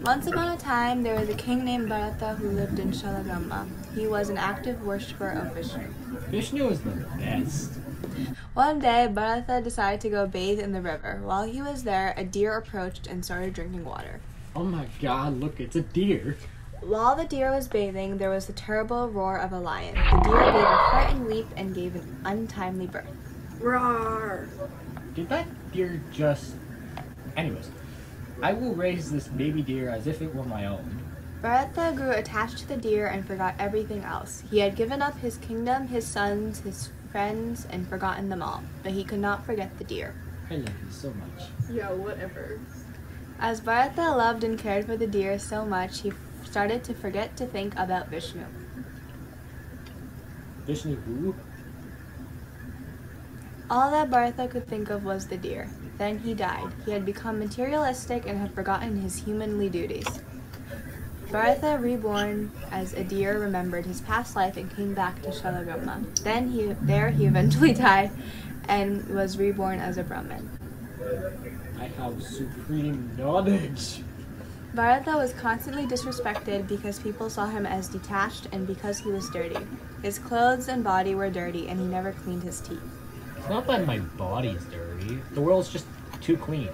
Once upon a time, there was a king named Bharata who lived in Shalagamma. He was an active worshipper of Vishnu. Vishnu is the best. One day, Bharata decided to go bathe in the river. While he was there, a deer approached and started drinking water. Oh my god, look, it's a deer. While the deer was bathing, there was the terrible roar of a lion. The deer gave a frightened leap and gave an untimely birth. Roar! Did that deer just... Anyways, I will raise this baby deer as if it were my own. Bharata grew attached to the deer and forgot everything else. He had given up his kingdom, his sons, his friends, and forgotten them all. But he could not forget the deer. I love you so much. Yeah, whatever. As Bharata loved and cared for the deer so much, he started to forget to think about Vishnu. Vishnu who? All that Bharata could think of was the deer. Then he died. He had become materialistic and had forgotten his humanly duties. Bharata, reborn as a deer, remembered his past life and came back to Shalagamma. Then he eventually died and was reborn as a Brahmin. I have supreme knowledge. Bharata was constantly disrespected because people saw him as detached and because he was dirty. His clothes and body were dirty and he never cleaned his teeth. It's not that my body is dirty. The world's just too clean.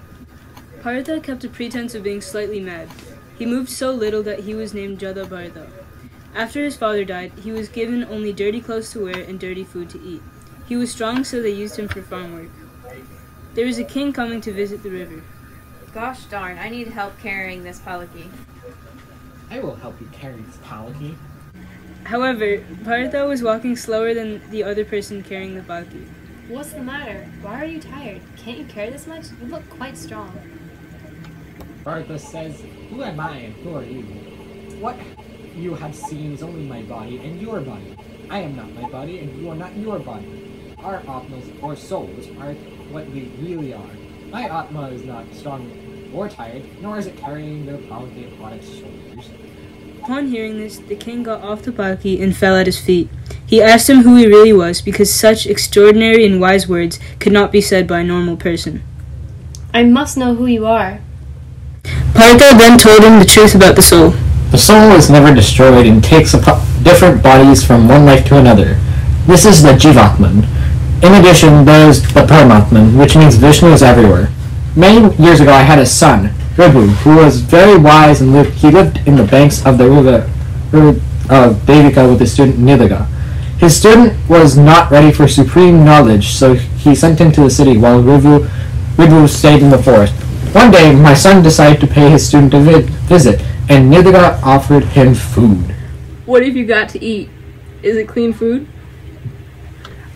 Bharata kept a pretense of being slightly mad. He moved so little that he was named Jada Bharata. After his father died, he was given only dirty clothes to wear and dirty food to eat. He was strong, so they used him for farm work. There was a king coming to visit the river. Gosh darn, I need help carrying this palaki. I will help you carry this palaki. However, Bharata was walking slower than the other person carrying the palaki. What's the matter? Why are you tired? Can't you carry this much? You look quite strong. Bharata says, who am I and who are you? What you have seen is only my body and your body. I am not my body and you are not your body. Our atmas or souls are what we really are. My atma is not strong or tired, nor is it carrying the palaki upon its shoulders. Upon hearing this, the king got off the palaki and fell at his feet. He asked him who he really was, because such extraordinary and wise words could not be said by a normal person. I must know who you are. Bharata then told him the truth about the soul. The soul is never destroyed and takes different bodies from one life to another. This is the Jivatman. In addition, there is the Paramatman, which means Vishnu is everywhere. Many years ago, I had a son, Ribu, who was very wise and he lived in the banks of the river Devika with his student Niliga. His student was not ready for supreme knowledge, so he sent him to the city while Ribu stayed in the forest. One day, my son decided to pay his student a visit, and Niliga offered him food. What have you got to eat? Is it clean food?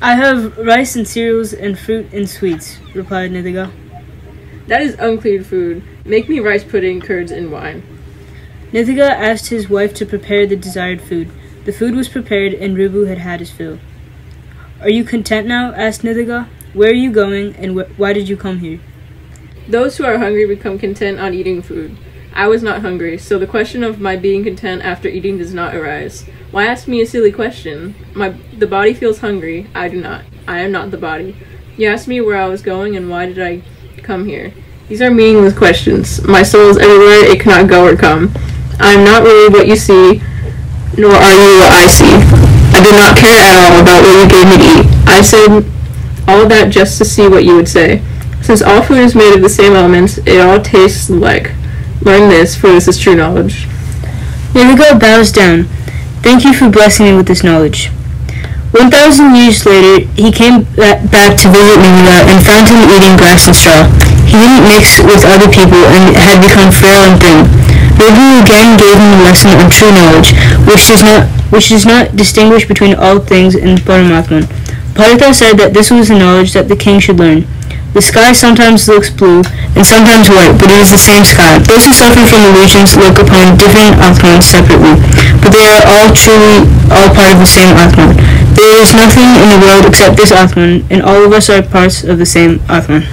I have rice and cereals and fruit and sweets, replied Nidhiga. That is unclean food. Make me rice pudding, curds, and wine. Nidhiga asked his wife to prepare the desired food. The food was prepared and Ribu had had his fill. Are you content now? Asked Nidhiga. Where are you going and why did you come here? Those who are hungry become content on eating food. I was not hungry, so the question of my being content after eating does not arise. Why ask me a silly question? The body feels hungry. I do not. I am not the body. You asked me where I was going and why did I come here. These are meaningless questions. My soul is everywhere. It cannot go or come. I am not really what you see, nor are you what I see. I did not care at all about what you gave me to eat. I said all that just to see what you would say. Since all food is made of the same elements, it all tastes alike. Learn this, for this is true knowledge. Nidhiga bows down. Thank you for blessing me with this knowledge. 1,000 years later, he came back to visit Nidhiga and found him eating grass and straw. He didn't mix with other people and had become frail and thin. Ribu again gave him a lesson on true knowledge, which does not distinguish between all things in Paramatman. Bharata said that this was the knowledge that the king should learn. The sky sometimes looks blue and sometimes white, but it is the same sky. Those who suffer from illusions look upon different Atmans separately, but they are all truly all part of the same Atman. There is nothing in the world except this Atman, and all of us are parts of the same Atman.